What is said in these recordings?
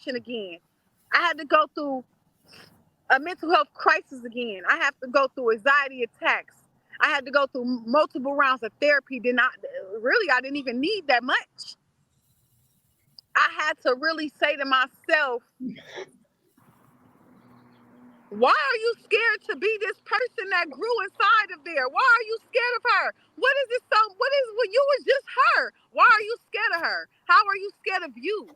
depression again. I had to go through a mental health crisis again. I have to go through anxiety attacks. I had to go through multiple rounds of therapy. I didn't even need that much. I had to really say to myself, why are you scared to be this person that grew inside of there? Why are you scared of her? When you was just her? Why are you scared of her? How are you scared of you?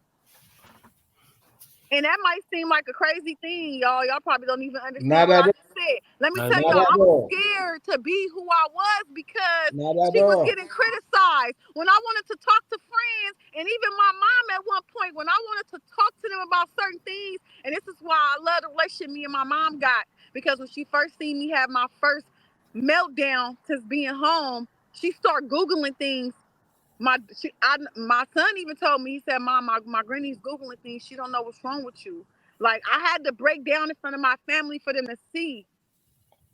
And that might seem like a crazy thing, y'all. Y'all probably don't even understand Not what at I all. just said. Let me Not tell at Not y'all, at I all. was all. scared to be who I was because Not at she was all. getting criticized. When I wanted to talk to friends, and even my mom at one point, when I wanted to talk to them about certain things, and this is why I love the relationship me and my mom got, because when she first seen me have my first meltdown since being home, she started Googling things. My son even told me, he said, Mom, my granny's Googling things. She don't know what's wrong with you. Like, I had to break down in front of my family for them to see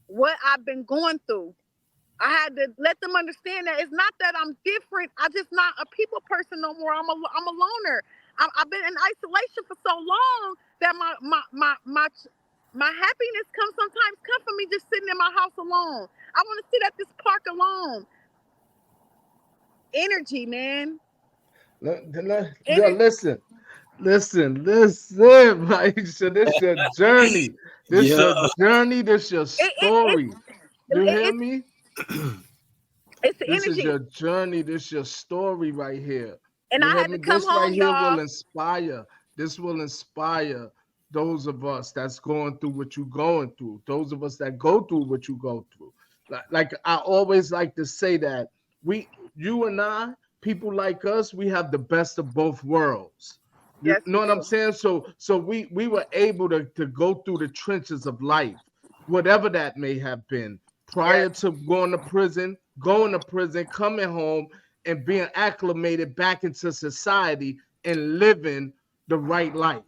what I've been going through. I had to let them understand that it's not that I'm different. I just not a people person no more. I'm a loner. I've been in isolation for so long that my happiness come from me just sitting in my house alone. I want to sit at this park alone. Energy, man. Yo, Energy. listen, Maisha. This your journey. This Yeah. your journey. This your It, it, it's story. You hear it's me? it's the This is energy, your journey. This your story right here. and You I hear had to me? come This right home, here will y'all. inspire. This will inspire those of us that's going through what you're going through. Those of us that go through what you go through. Like I always like to say that you and I, people like us, we have the best of both worlds. You Yes, know we what I'm do. saying? So we were able to go through the trenches of life, whatever that may have been, Yes. prior to going to prison, coming home, and being acclimated back into society and living the right life.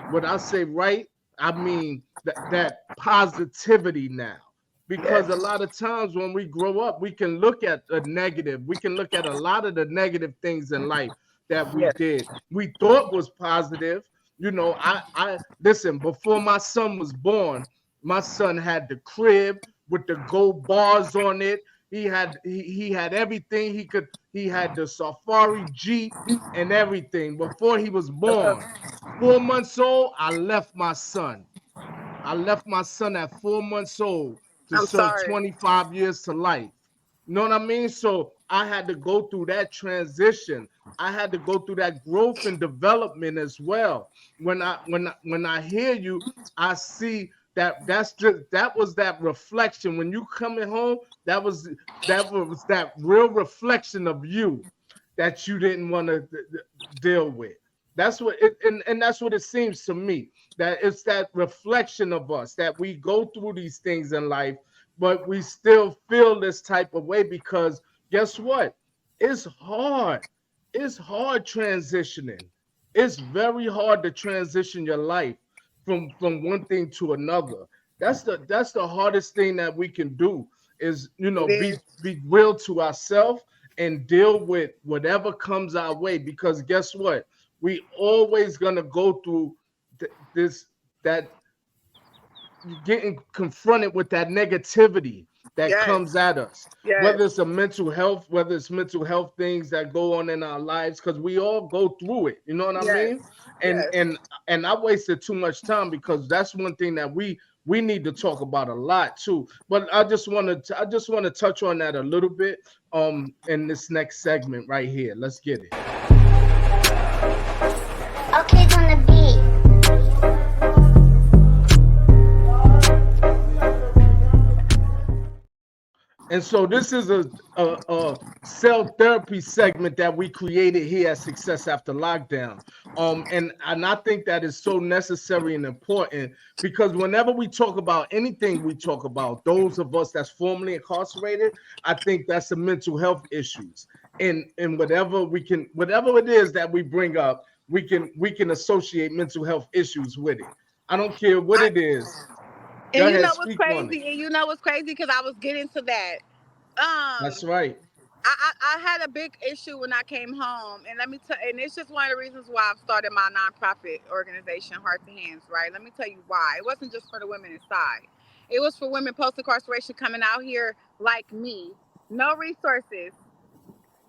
When I say right, I mean that positivity now. Because a Yes. lot of times when we grow up, we can look at a negative. We can look at a lot of the negative things in life that we Yes. did. We thought was positive. You know, I listen, before my son was born, my son had the crib with the gold bars on it. He had everything he could. He had the safari Jeep and everything before he was born. 4 months old, I left my son. I left my son at 4 months old to I'm serve sorry. 25 years to life. You know what I mean? So I had to go through that transition. I had to go through that growth and development as well. When I hear you, I see that was that reflection. When you coming home, that real reflection of you that you didn't want to deal with. That's what it, and that's what it seems to me, that it's that reflection of us that we go through these things in life, but we still feel this type of way because guess what? It's hard. It's hard transitioning. It's very hard to transition your life from one thing to another. That's the hardest thing that we can do is It is. be real to ourselves and deal with whatever comes our way, because guess what? We always gonna go through this that getting confronted with that negativity that Yes. comes at us, Yes. whether it's whether it's mental health things that go on in our lives, because we all go through it, you know what I Yes. mean? and Yes. and and I wasted too much time, because that's one thing that we need to talk about a lot too. But I just want to touch on that a little bit in this next segment right here. Let's get it. Okay, on the beat. And so this is a cell therapy segment that we created here at Success After Lockdown. And I think that is so necessary and important, because whenever we talk about anything, we talk about those of us that's formerly incarcerated. I think that's the mental health issues. And whatever it is that we bring up, we can associate mental health issues with it. I don't care what I it is. and Go you ahead, know what's speak on it. crazy? And you know what's crazy? Because I was getting to that. Um, That's right. I had a big issue when I came home, and let me tell, and it's just one of the reasons why I've started my nonprofit organization, Heart to Hands. Right? Let me tell you why. It wasn't just for the women inside. It was for women post incarceration coming out here like me. No resources,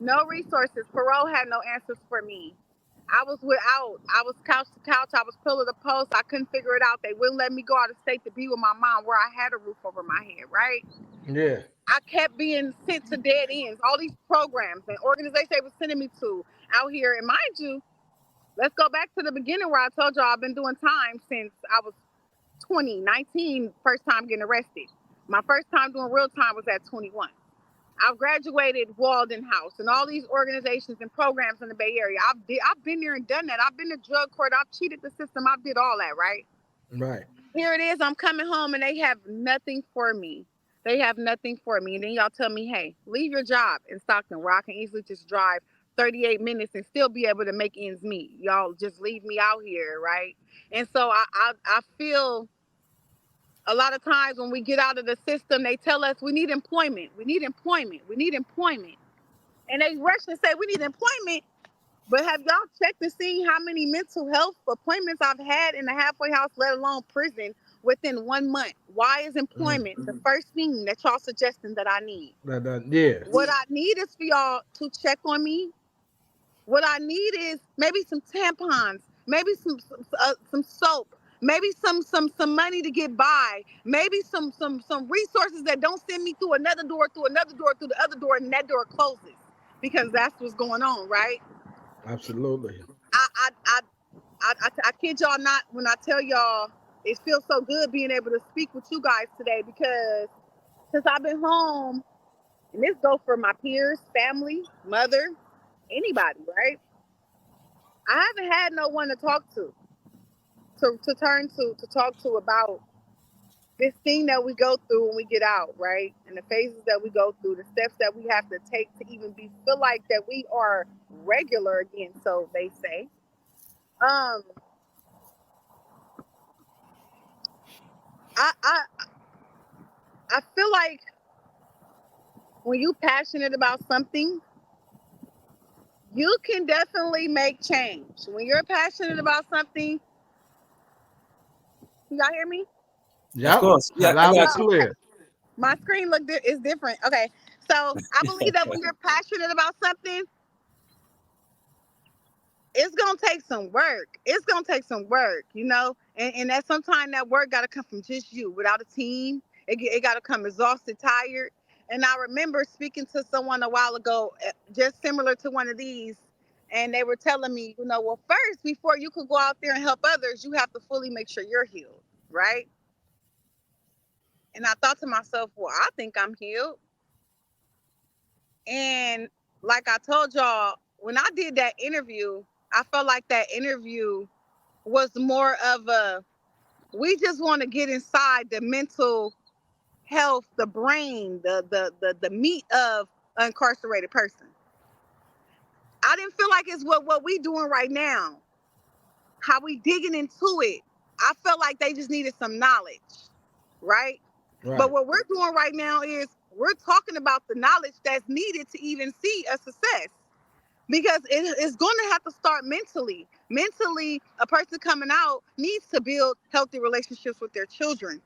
no resources. Parole had no answers for me. I was without. I was couch to couch. I was pillar to post. I couldn't figure it out. They wouldn't let me go out of state to be with my mom, where I had a roof over my head. Right? Yeah. I kept being sent to dead ends. All these programs and organizations they were sending me to out here. And mind you, let's go back to the beginning where I told y'all I've been doing time since I was 20, 19, first time getting arrested. My first time doing real time was at 21. I've graduated Walden House and all these organizations and programs in the Bay Area. I've been there and done that. I've been to drug court. I've cheated the system. I did all that, right? Right. Here it is. I'm coming home and they have nothing for me. They have nothing for me. And then y'all tell me, hey, leave your job in Stockton where I can easily just drive 38 minutes and still be able to make ends meet. Y'all just leave me out here, right? And so I feel a lot of times when we get out of the system, they tell us we need employment. We need employment. We need employment. And they rush and say we need employment. But have y'all checked to see how many mental health appointments I've had in the halfway house, let alone prison, within 1 month? Why is employment the first thing that y'all suggesting that I need? Yeah. What I need is for y'all to check on me. What I need is maybe some tampons, maybe some soap, maybe some money to get by, maybe some resources that don't send me through another door, through another door, through the other door, and that door closes, because that's what's going on, right? Absolutely. I kid y'all not when I tell y'all it feels so good being able to speak with you guys today, because since I've been home, and this goes for my peers, family, mother, anybody, right? I haven't had no one to talk to turn to talk to about this thing that we go through when we get out, right? And the phases that we go through, the steps that we have to take to even feel like that we are regular again, so they say. Um, I I I feel like when you passionate about something, you can definitely make change. When you're passionate about something, y'all hear me? Of Yep. course. Yeah, I Loud and got Oh, you. okay. clear. My screen is different. Okay, so I believe that when you're passionate about something, it's gonna take some work. It's gonna take some work, and that sometimes that work gotta come from just you, without a team. It gotta come exhausted, tired. And I remember speaking to someone a while ago, just similar to one of these, and they were telling me, well, first, before you could go out there and help others, you have to fully make sure you're healed, right? And I thought to myself, well, I think I'm healed. And like I told y'all, when I did that interview, I felt like that interview was more of a, we just want to get inside the mental health, the brain, the meat of an incarcerated person. I didn't feel like it's what we doing right now, how we digging into it. I felt like they just needed some knowledge, right? But Right. what we're doing right now is we're talking about the knowledge that's needed to even see a success, because it's going to have to start mentally. Mentally, a person coming out needs to build healthy relationships with their children.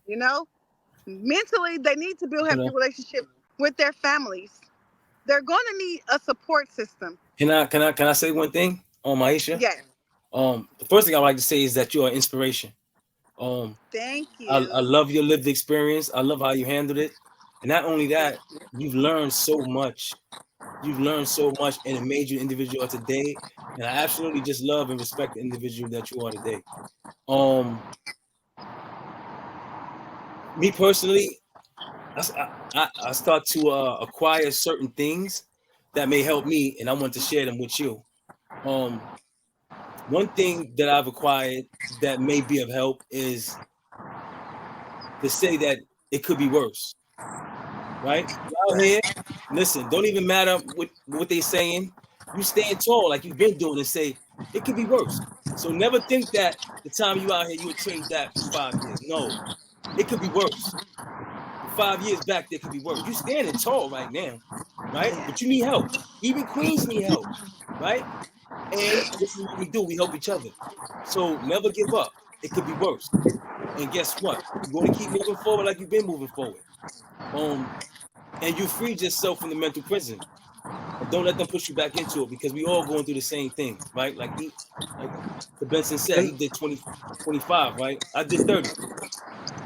You know, mentally, they need to build You healthy know, relationships with their families. They're going to need a support system. can I say one thing on Myeshia? Yes, The first thing I like to say is that you're an inspiration. Um, thank I you. love your lived experience. I love how you handled it, and not only that, you've learned so much. You've learned so much, and it made you the individual today. And I absolutely just love and respect the individual that you are today. Um, Me personally, I start to acquire certain things that may help me, and I want to share them with you. Um, One thing that I've acquired that may be of help is to say that it could be worse, right? You out here, listen, don't even matter what they saying. You stand tall like you've been doing and say it could be worse. So never think that the time you out here you would trade that for 5 years. No, it could be worse. 5 years back, there could be worse. You standing tall right now, right? But you need help. Even queens need help, right? And this is what we do. We help each other. So never give up. It could be worse. And guess what? You're going to keep moving forward like you've been moving forward. And you freed yourself from the mental prison. And don't let them push you back into it because we all going through the same thing, right? Like the Benson said, he And did 25, right? I did 30.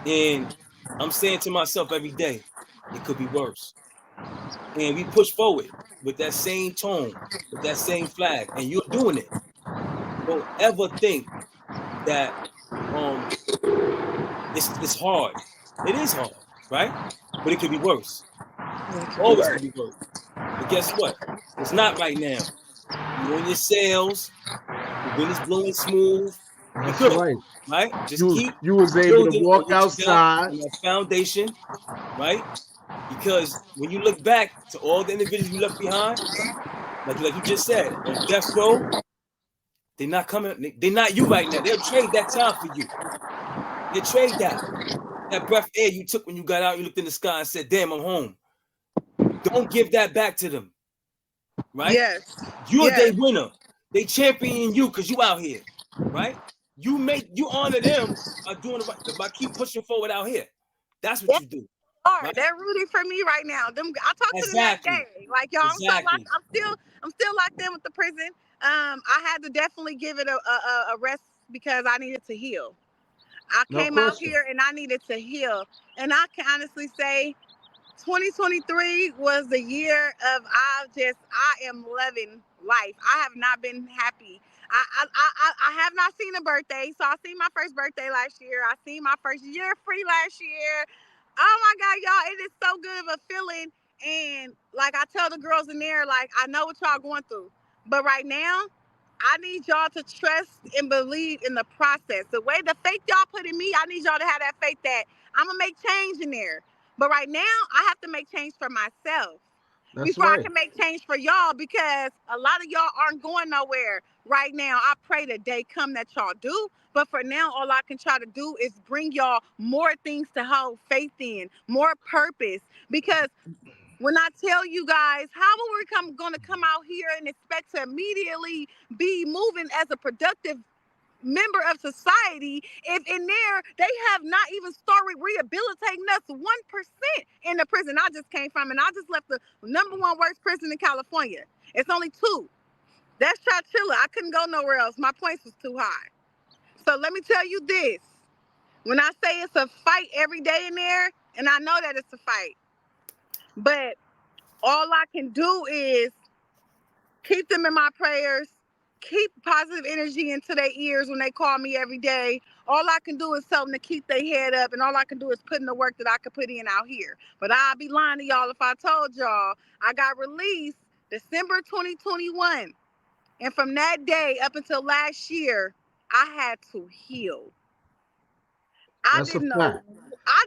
And I'm saying to myself every day, it could be worse. And we push forward with that same tone, with that same flag, and you're doing it. Don't ever think that um it's hard. It is hard, right? But it could be worse. Always could be worse. But guess what? It's not right now. You on your sails, the wind is blowing smooth, you that's good, right. right? Just You keep you was able to building on walk what you got outside. on that foundation, right? Because when you look back to all the individuals you left behind, like you just said, on death row, they're not coming, they're not you right now. They'll trade that time for you. They'll trade that breath air you took when you got out, you looked in the sky and said, damn, I'm home. Don't give that back to them, right? Yes. You're their Yes. winner. They champion you because you out here, right? You honor them by doing by keep pushing forward out here. That's what Yes. you do, Are. right? They're rooting for me right now. I talked to them that Exactly. day. Like y'all, Exactly. I'm still locked in with the prison. I had to definitely give it a rest because I needed to heal. I No came out question. here and I needed to heal. And I can honestly say 2023 was the year of I am loving life. I have not been happy. I have not seen a birthday. So I seen my first birthday last year. I seen my first year free last year. Oh my God, y'all, it is so good of a feeling. And like I tell the girls in there, like I know what y'all going through. But right now, I need y'all to trust and believe in the process. The way the faith y'all put in me, I need y'all to have that faith that I'm gonna make change in there. But right now, I have to make change for myself That's before I right. can make change for y'all because a lot of y'all aren't going nowhere right now. I pray the day come that y'all do. But for now, all I can try to do is bring y'all more things to hold faith in, more purpose. Because when I tell you guys, how are we going to come out here and expect to immediately be moving as a productive member of society if in there they have not even started rehabilitating us 1% in the prison I just came from, and I just left the #1 worst prison in California. It's only 2. That's Chachilla. I couldn't go nowhere else. My points was too high. So let me tell you this. When I say it's a fight every day in there, and I know that it's a fight, but all I can do is keep them in my prayers, keep positive energy into their ears when they call me every day. All I can do is tell them to keep their head up, and all I can do is put in the work that I could put in out here. But I'd be lying to y'all if I told y'all I got released December 2021. And from that day up until last year, I had to heal. I That's a didn't know. fact. I